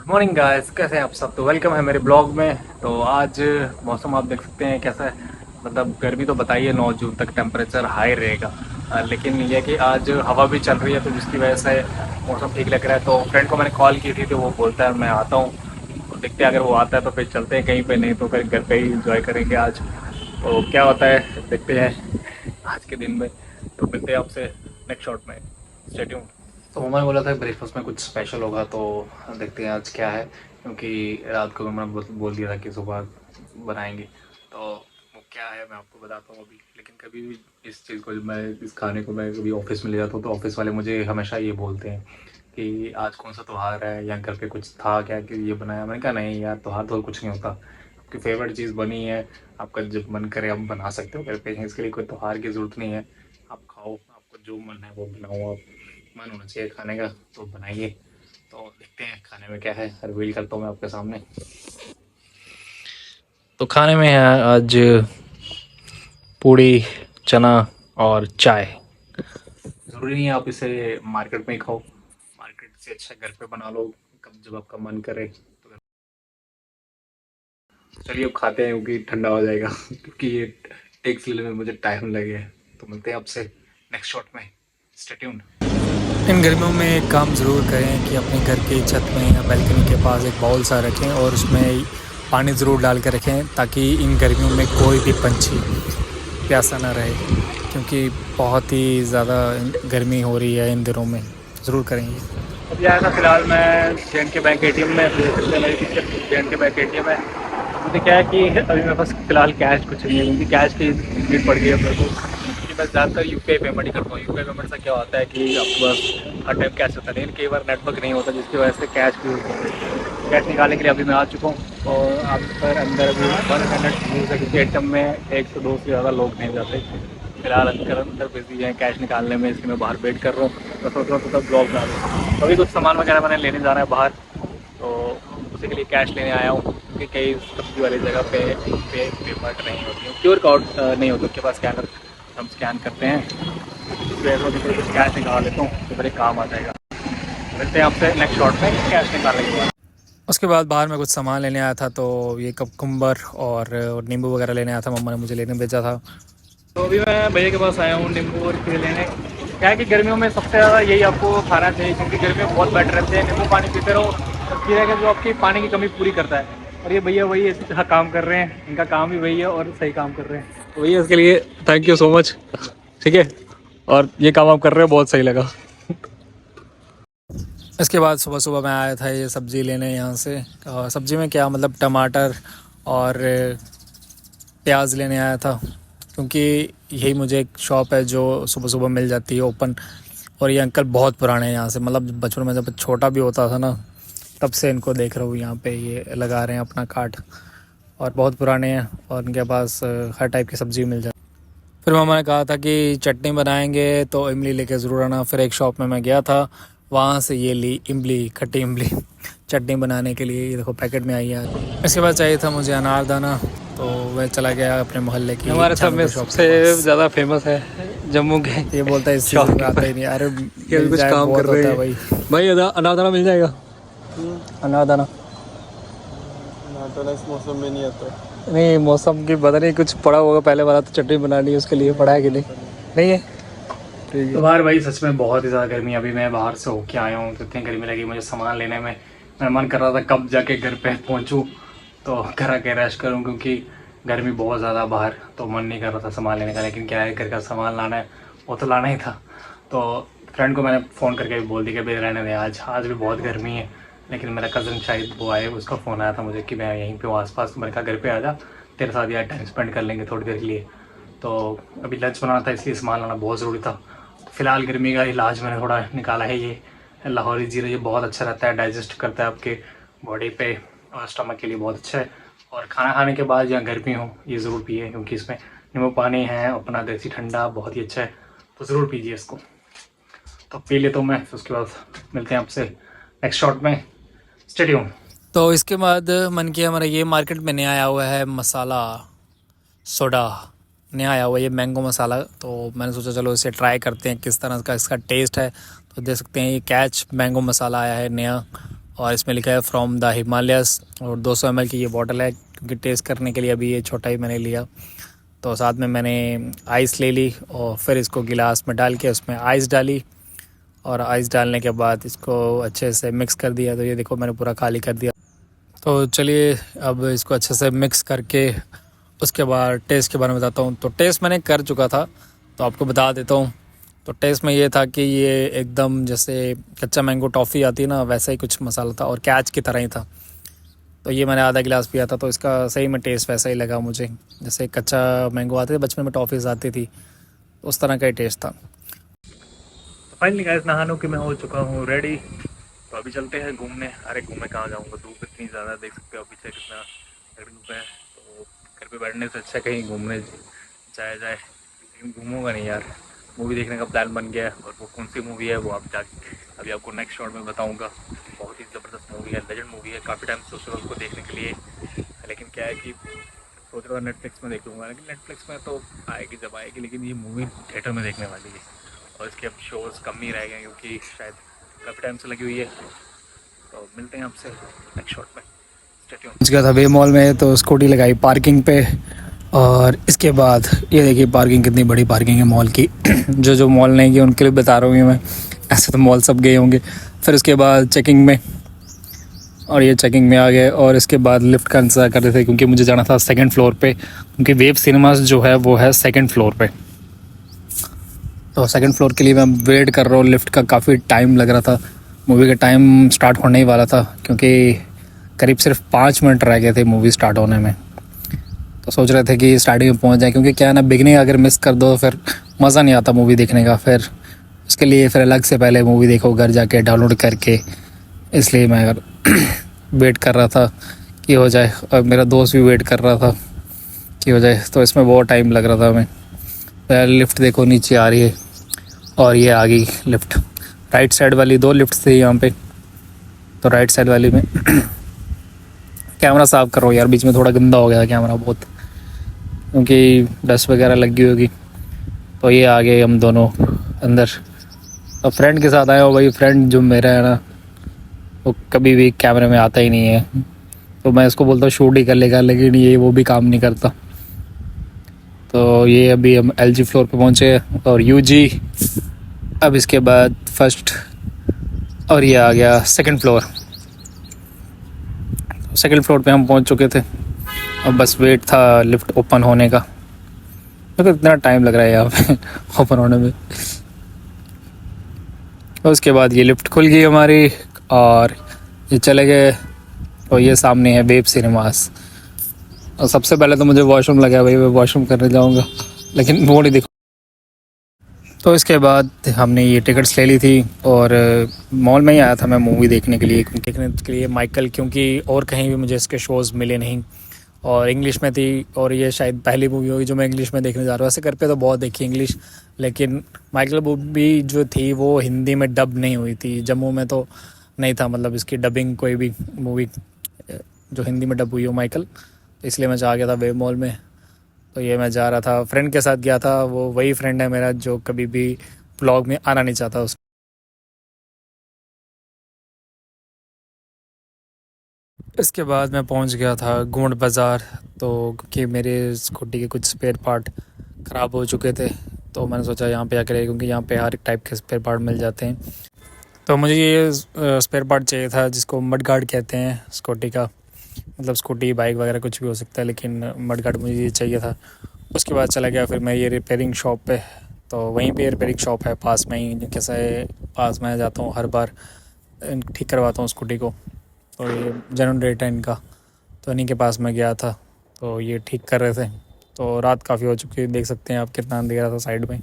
Morning guys, कैसे हैं आप सब। तो वेलकम है मेरे ब्लॉग में। तो आज मौसम आप देख सकते हैं कैसा है। मतलब गर्मी तो बताइए 9 जून तक टेम्परेचर हाई रहेगा। लेकिन ये कि आज हवा भी चल रही है तो जिसकी वजह से मौसम ठीक लग रहा है। तो फ्रेंड को मैंने कॉल की थी तो वो बोलता है मैं आता हूँ। तो देखते हैं, अगर वो आता है तो फिर चलते हैं कहीं पे, नहीं तो फिर घर पे ही इंजॉय करेंगे आज। तो क्या होता है देखते हैं आज के दिन में। तो मिलते हैं आपसे नेक्स्ट शॉट में। Stay tuned. तो मम्मा ने बोला था ब्रेकफास्ट में कुछ स्पेशल होगा, तो देखते हैं आज क्या है। क्योंकि रात को मम्मा ने बोल दिया था कि सुबह बनाएंगे। तो वो क्या है मैं आपको बताता हूँ अभी। लेकिन कभी भी इस चीज़ को, मैं इस खाने को मैं कभी ऑफिस में ले जाता हूँ तो ऑफिस वाले मुझे हमेशा ये बोलते हैं कि आज कौन सा त्यौहार है या घर पे कुछ था क्या कि ये बनाया। मैंने कहा नहीं यार, त्यौहार तो कुछ नहीं होता। आपकी फेवरेट चीज़ बनी है, आपका जब मन करे आप बना सकते हो घर पे। इसके लिए कोई त्यौहार की ज़रूरत नहीं है। आप खाओ, आपको जो मन है वो बनाओ। आप मन होना चाहिए खाने का तो बनाइए। तो देखते हैं खाने में क्या है, रिवील करता हूँ मैं आपके सामने। तो खाने में है आज पूड़ी, चना और चाय। ज़रूरी नहीं है आप इसे मार्केट में ही खाओ, मार्केट से अच्छा घर पे बना लो कब जब आपका मन करे तो। चलिए अब खाते हैं क्योंकि ठंडा हो जाएगा क्योंकि ये एक सिले में मुझे टाइम लगे। तो मिलते हैं आपसे नेक्स्ट शॉट में। Stay tuned. इन गर्मियों में एक काम ज़रूर करें कि अपने घर की छत में या बैल्कनी के पास एक बाउल सा रखें और उसमें पानी ज़रूर डाल कर रखें, ताकि इन गर्मियों में कोई भी पंछी प्यासा ना रहे। क्योंकि बहुत ही ज़्यादा गर्मी हो रही है इन दिनों में। ज़रूर करेंगे। अभी आया था फिलहाल मैं जे बैंक एटीएम में। मेरी जे के बैंक एटीएम है। मुझे क्या है कि अभी मेरे पास फिलहाल कैश कुछ नहीं है क्योंकि कैश की नीड पड़ गई है मेरे को। क्योंकि मैं ज़्यादातर यूपीआई पेमेंट ही करता हूँ। यूपीआई पेमेंट से क्या होता है कि आपके पास हर टाइम कैश होता है, लेकिन कई बार नेटवर्क नहीं होता जिसकी वजह से कैश की यूज़ होती है। कैश निकालने के लिए अभी मैं आ चुका हूँ और आप पर अंदर अभी 100 यूज़ है क्योंकि एटीएम में 100-200 से ज़्यादा लोग नहीं जाते। फिलहाल अंदर बिजी हैं कैश निकालने में, इसलिए मैं बाहर वेट कर रहा हूँ। तो सोच रहा हूँ तो ब्लॉग बना दूँ। अभी कुछ सामान वगैरह मैंने लेने जाना है बाहर, तो उसी के लिए कैश लेने आया हूँ। क्योंकि कई सब्जी वाली जगह पे पेमेंट नहीं होती है, क्यूआर कोड नहीं होता उनके पास स्कैनर। हम स्कैन करते हैं, इस वजह से कुछ कैश निकाल लेता हूँ तो मेरे काम आ जाएगा। मिलते हैं आपसे नेक्स्ट शॉट में कैश निकालने के बाद। उसके बाद बाहर मैं कुछ सामान लेने आया था, तो ये ककम्बर और नींबू वगैरह लेने आया था। मम्मा ने मुझे लेने भेजा था। तो अभी मैं भैया के पास आया हूँ नींबू और खीरे लेने। क्या है कि गर्मियों में सबसे ज़्यादा यही आपको खाना चाहिए क्योंकि गर्मियों में बहुत बेटर रहते हैं। नींबू पानी पीते रहो और खीरा का जो आपकी पानी की कमी पूरी करता है। और ये भैया वही इसी तरह काम कर रहे हैं, इनका काम ही वही है और सही काम कर रहे हैं। तो भैया इसके लिए थैंक यू सो मच। ठीक है, और ये काम आप कर रहे हो बहुत सही लगा। इसके बाद सुबह सुबह मैं आया था ये सब्ज़ी लेने यहाँ से। सब्ज़ी में क्या मतलब टमाटर और प्याज लेने आया था, क्योंकि यही मुझे एक शॉप है जो सुबह सुबह मिल जाती है ओपन। और ये अंकल बहुत पुराने हैं यहाँ से, मतलब बचपन में जब छोटा भी होता था ना तब से इनको देख रहा हूँ यहाँ पे ये लगा रहे हैं अपना कार्ट। और बहुत पुराने हैं और इनके पास हर टाइप की सब्ज़ी मिल जाती। फिर मामा ने कहा था कि चटनी बनाएंगे तो इमली लेके ज़रूर आना। फिर एक शॉप में मैं गया था, वहाँ से ये ली इमली, खट्टी इमली चटनी बनाने के लिए। ये देखो पैकेट में आई है। इसके बाद चाहिए था मुझे अनारदाना, तो वह चला गया अपने मोहल्ले की हमारे सब में शॉप के सबसे पास। ज़्यादा फेमस है जम्मू के ये बोलता है इस सीज़न में आता शॉपकीपर। ही नहीं। अरे ये अभी मिल कुछ जाए काम कर बहुत रहे होता है हैं भाई। भाई। अनारदाना मिल जाएगा? अनारदाना नाटोला इस मौसम में नहीं आता। नहीं, मौसम की पता नहीं, कुछ पड़ा होगा पहले वाला तो चटनी बनानी है उसके लिए पड़ा है कि नहीं। नहीं है, ठीक तो है। बाहर भाई सच में बहुत ही ज़्यादा गर्मी है। अभी मैं बाहर से होके आया हूँ तो इतनी गर्मी लगी मुझे सामान लेने में। मैं मन कर रहा था कब जाके घर पे पहुँचूँ तो घर आके रेस्ट करूँ, क्योंकि गर्मी बहुत ज़्यादा बाहर। तो मन नहीं कर रहा था सामान लेने का, लेकिन क्या है घर का सामान लाना है, वो तो लाना ही था। तो फ्रेंड को मैंने फ़ोन करके भी बोल दिया कि भाई रहने दे, आज भी बहुत गर्मी है। लेकिन मेरा कज़न शायद वो आए, उसका फ़ोन आया था मुझे कि मैं यहीं पे हूँ आस-पास। तो मैंने कहा घर पे आ जा, तेरे साथ यार टाइम स्पेंड कर लेंगे थोड़ी देर के लिए। तो अभी लंच बनाना था इसलिए सामान लाना बहुत ज़रूरी था। तो फिलहाल गर्मी का इलाज मैंने थोड़ा निकाला है, ये लाहौरी ज़ीरा। ये बहुत अच्छा रहता है, डाइजेस्ट करता है आपके बॉडी पे और स्टमक के लिए बहुत अच्छा है। और खाना खाने के बाद या गर्मी हो ये ज़रूर पिए, क्योंकि इसमें नींबू पानी है अपना देसी ठंडा, बहुत ही अच्छा है। तो ज़रूर पीजिए इसको। तो पी लेता हूँ मैं, फिर उसके बाद मिलते हैं आपसे नेक्स्ट शॉट में। Stay tuned. तो इसके बाद मन किया हमारा ये मार्केट में नया आया हुआ है मसाला सोडा, नया आया हुआ है ये मैंगो मसाला। तो मैंने सोचा चलो इसे ट्राई करते हैं किस तरह का इसका टेस्ट है। तो देख सकते हैं ये कैच मैंगो मसाला आया है नया, और इसमें लिखा है फ्रॉम द हिमालयस, और 200 ml की ये बॉटल है, क्योंकि टेस्ट करने के लिए अभी ये छोटा ही मैंने लिया। तो साथ में मैंने आइस ले ली और फिर इसको गिलास में डाल के उसमें आइस डाली, और आइस डालने के बाद इसको अच्छे से मिक्स कर दिया। तो ये देखो मैंने पूरा खाली कर दिया। तो चलिए अब इसको अच्छे से मिक्स करके उसके बाद टेस्ट के बारे में बताता हूँ। तो टेस्ट मैंने कर चुका था, तो आपको बता देता हूँ। तो टेस्ट में ये था कि ये एकदम जैसे कच्चा मैंगो टॉफ़ी आती है ना, वैसा ही कुछ मसाला था और कैच की तरह ही था। तो ये मैंने आधा गिलास पिया था, तो इसका सही में टेस्ट वैसा ही लगा मुझे, जैसे कच्चा मैंगो आते थे बचपन में, टॉफ़ीज़ आती थी, उस तरह का ही टेस्ट था। तो फाइनली गाइस नहाने के मैं हो चुका हूँ रेडी। तो अभी चलते हैं घूमने। अरे घूमने कहाँ जाऊँगा, धूप इतनी ज़्यादा, देख सकते हो पीछे कितना धूप है। तो घर पे बैठने से अच्छा कहीं घूमने जाया जाए, लेकिन घूमूंगा नहीं यार। मूवी देखने का प्लान बन गया है, और वो कौन सी मूवी है वो आप जाके अभी आपको नेक्स्ट शॉट में बताऊंगा। बहुत ही ज़बरदस्त मूवी है, लेजेंड मूवी है। काफ़ी टाइम सोच रहा हूँ उसको देखने के लिए, लेकिन क्या है कि सोच रहा हूँ नेटफ्लिक्स में देख लूँगा, लेकिन नेटफ्लिक्स में तो आएगी जब आएगी, लेकिन ये मूवी थिएटर में देखने वाली है, और इसके अब शोज़ कम ही रह गए क्योंकि शायद काफ़ी टाइम से लगी हुई है। तो मिलते हैं आपसे नेक्स्ट शॉट में। पहुंच गया था वे मॉल में, तो स्कूटी लगाई पार्किंग पे, और इसके बाद ये देखिए पार्किंग कितनी बड़ी पार्किंग है मॉल की। जो मॉल नहीं गए उनके लिए बता रहा हूँ मैं, ऐसे तो मॉल सब गए होंगे। फिर उसके बाद चेकिंग में, और ये चेकिंग में आ गए, और इसके बाद लिफ्ट का इंतज़ार कर रहे थे क्योंकि मुझे जाना था सेकंड फ्लोर पे, क्योंकि वेब सिनेमास जो है वो है सेकंड फ्लोर पे। तो सेकंड फ्लोर के लिए मैं वेट कर रहा हूँ लिफ्ट का। काफ़ी टाइम लग रहा था, मूवी का टाइम स्टार्ट होने ही वाला था, क्योंकि करीब सिर्फ 5 मिनट रह गए थे मूवी स्टार्ट होने में। तो सोच रहे थे कि स्टार्टिंग में पहुंच जाए, क्योंकि क्या है ना, बिगनिंग अगर मिस कर दो फिर मज़ा नहीं आता मूवी देखने का। फिर उसके लिए फिर अलग से पहले मूवी देखो घर जाके डाउनलोड करके, इसलिए मैं वेट कर रहा था कि हो जाए, और मेरा दोस्त भी वेट कर रहा था कि हो जाए। तो इसमें बहुत टाइम लग रहा था हमें। पहले लिफ्ट देखो नीचे आ रही है, और ये आ गई लिफ्ट। राइट साइड वाली 2 लिफ्ट थी यहाँ पे, तो राइट साइड वाली में कैमरा साफ़ करो यार, बीच में थोड़ा गंदा हो गया कैमरा बहुत, क्योंकि डस्ट वगैरह लगी होगी। तो ये आ गए हम दोनों अंदर। और फ्रेंड के साथ आए हो भाई, फ्रेंड जो मेरा है ना वो कभी भी कैमरे में आता ही नहीं है, तो मैं इसको बोलता हूँ शूट ही कर लेगा, लेकिन ये वो भी काम नहीं करता। तो ये अभी हम LG फ्लोर पे पहुँचे, और UG अब इसके बाद फर्स्ट, और ये आ गया सेकंड फ्लोर। सेकंड फ्लोर पे हम पहुँच चुके थे, अब बस वेट था लिफ्ट ओपन होने का। तो इतना टाइम लग रहा है यहाँ पे ओपन होने में। और उसके बाद ये लिफ्ट खुल गई हमारी, और ये चले गए। और ये सामने है वेब सिनेमास। और सबसे पहले तो मुझे वॉशरूम लगा भाई, मैं वॉशरूम करने जाऊँगा, लेकिन वो नहीं देखो। तो इसके बाद हमने ये टिकट्स ले ली थी, और मॉल में ही आया था मैं मूवी देखने के लिए माइकल, क्योंकि और कहीं भी मुझे इसके शोज़ मिले नहीं, और इंग्लिश में थी, और ये शायद पहली मूवी होगी जो मैं इंग्लिश में देखने जा रहा हूँ। वैसे घर पे तो बहुत देखी इंग्लिश, लेकिन माइकल मूवी जो थी वो हिंदी में डब नहीं हुई थी। जम्मू में तो नहीं था, मतलब इसकी डबिंग कोई भी मूवी जो हिंदी में डब हुई हो माइकल, इसलिए मैं जा गया था वेब मॉल में। तो ये मैं जा रहा था, फ्रेंड के साथ गया था। वो वही फ्रेंड है मेरा जो कभी भी व्लॉग में आना नहीं चाहता। इसके बाद मैं पहुंच गया था गोंड बाज़ार, तो क्योंकि मेरे स्कूटी के कुछ स्पेयर पार्ट ख़राब हो चुके थे, तो मैंने सोचा यहाँ पे आकर, क्योंकि यहाँ पे हर एक टाइप के स्पेयर पार्ट मिल जाते हैं। तो मुझे ये स्पेयर पार्ट चाहिए था जिसको मड गार्ड कहते हैं स्कूटी का, मतलब स्कूटी बाइक वगैरह कुछ भी हो सकता है, लेकिन मड गार्ड मुझे ये चाहिए था। उसके बाद चला गया फिर मैं ये रिपेयरिंग शॉप पे। तो वहीं पे रिपेयरिंग शॉप है पास में ही, कैसा है पास में जाता हूँ हर बार, ठीक करवाता हूँ स्कूटी को। तो ये जेन्युइन रेट है इनका, तो इन्हीं के पास मैं गया था। तो ये ठीक कर रहे थे। तो रात काफ़ी हो चुकी है, देख सकते हैं आप कितना अंधेरा था साइड में,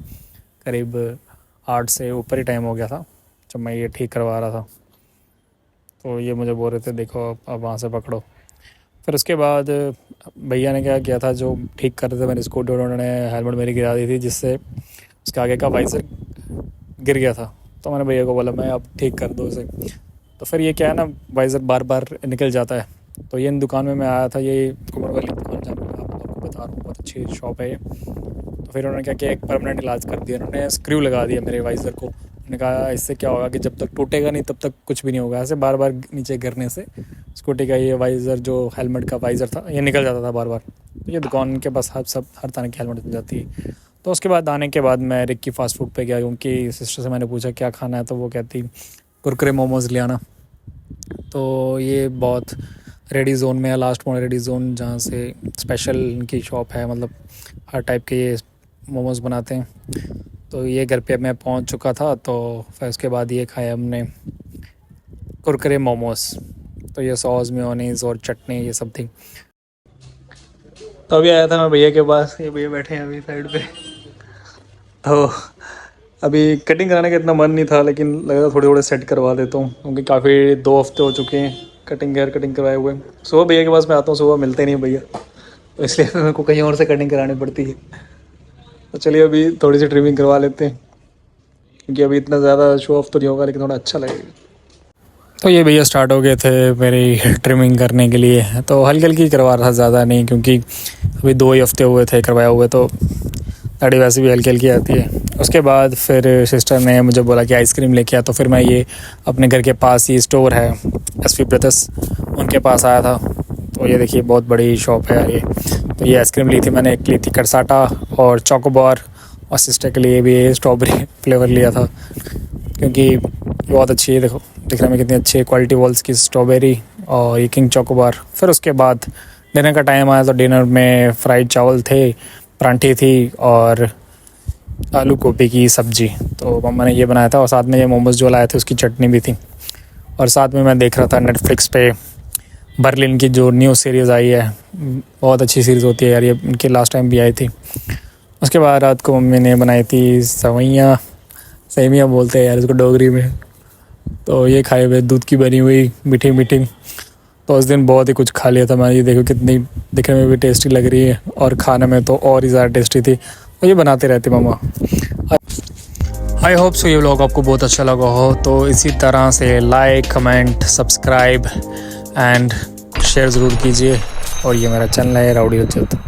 करीब 8 से ऊपर ही टाइम हो गया था जब मैं ये ठीक करवा रहा था। तो ये मुझे बोल रहे थे देखो अब वहाँ से पकड़ो। फिर उसके बाद भैया ने क्या किया था, जो ठीक कर रहे थे मेरी स्कूटी, उन्होंने हेलमेट मेरी गिरा दी थी, जिससे उसके आगे का वाइजर गिर गया था। तो मैंने भैया को बोला मैं अब ठीक कर दो उसे। तो फिर ये क्या है ना, वाइजर बार बार निकल जाता है। तो ये इन दुकान में मैं आया था, ये कुमार वाली दुकान जहाँ पे आपको बता रहा हूँ, बहुत अच्छी शॉप है ये। तो फिर उन्होंने क्या किया, एक परमानेंट इलाज कर दिया, उन्होंने स्क्रू लगा दिया मेरे वाइजर को मैंने कहा इससे क्या होगा कि जब तक टूटेगा नहीं तब तक कुछ भी नहीं होगा। ऐसे बार बार नीचे गिरने से स्कूटी का ये वाइज़र, जो हेलमेट का वाइज़र था, ये निकल जाता था बार बार। तो ये दुकान के पास हर तरह की हेलमेट मिल जाती है। तो उसके बाद आने के बाद मैं रिक्की फ़ास्ट फूड पे गया, क्योंकि सिस्टर से मैंने पूछा क्या खाना है, तो वो कहती कुरकुरे मोमोज़ ले आना। तो ये बहुत रेडी जोन में है, लास्ट में रेडी जोन, जहाँ से स्पेशल इनकी शॉप है, मतलब हर टाइप के ये मोमोज़ बनाते हैं। तो ये घर पे मैं पहुंच चुका था, तो फिर उसके बाद ये खाया हमने कुरकुरे मोमोज़। तो ये सॉस, मेयोनीज़ और चटनी ये सब थी। तो अभी आया था मैं भैया के पास, ये भैया बैठे हैं अभी साइड पे। तो अभी कटिंग कराने का इतना मन नहीं था, लेकिन लगा थोड़े थोड़े सेट करवा देता हूँ, क्योंकि काफ़ी 2 हफ्ते हो चुके हैं हेयर कटिंग करवाए हुए। सुबह भैया के पास मैं आता हूँ, सुबह मिलते नहीं भैया, तो इसलिए मेरे को कहीं और से कटिंग करानी पड़ती है। तो चलिए अभी थोड़ी सी ट्रिमिंग करवा लेते हैं, क्योंकि अभी इतना ज़्यादा शो ऑफ तो नहीं होगा, लेकिन थोड़ा अच्छा लगेगा। तो ये भैया स्टार्ट हो गए थे मेरी ट्रिमिंग करने के लिए। तो हल्की हल्की करवा रहा था, ज़्यादा नहीं, क्योंकि अभी 2 ही हफ्ते हुए थे करवाए हुए, तो दाढ़ी वैसे भी हल्की हल्की आती है। उसके बाद फिर सिस्टर ने मुझे बोला कि आइसक्रीम लेके आ, तो फिर मैं ये अपने घर के पास ही स्टोर है SV ब्रदर्स, उनके पास आया था। तो ये देखिए बहुत बड़ी शॉप है ये। तो ये आइसक्रीम ली थी मैंने, एक ली थी करसाटा और चोकोबार, और सिस्टर के लिए भी स्ट्रॉबेरी फ्लेवर लिया था, क्योंकि बहुत अच्छी है, देखो दिखने में कितनी अच्छी क्वालिटी वॉल्स की स्ट्रॉबेरी और ये किंग चोकोबार। फिर उसके बाद डिनर का टाइम आया, तो डिनर में फ्राइड चावल थे, परांठी थी और आलू गोभी की सब्जी। तो मम्मा ने ये बनाया था, और साथ में ये मोमोज जो लाए थे उसकी चटनी भी थी। और साथ में मैं देख रहा था नेटफ्लिक्स पे बर्लिन की जो न्यू सीरीज़ आई है, बहुत अच्छी सीरीज़ होती है यार ये, इनकी लास्ट टाइम भी आई थी। उसके बाद रात को मम्मी ने बनाई थी सेमियाँ बोलते हैं यार इसको डोगरी में। तो ये खाए हुए दूध की बनी हुई मीठी मीठी। तो उस दिन बहुत ही कुछ खा लिया था मैं। ये देखो कितनी दिखने में भी टेस्टी लग रही है, और खाने में तो और ही ज़्यादा टेस्टी थी। और ये बनाते रहते मम्मा। आई होप सो ये व्लॉग आपको बहुत अच्छा लगा हो। तो इसी तरह से like, comment, subscribe and share ज़रूर कीजिए। और ये मेरा चैनल है राउडी रजत।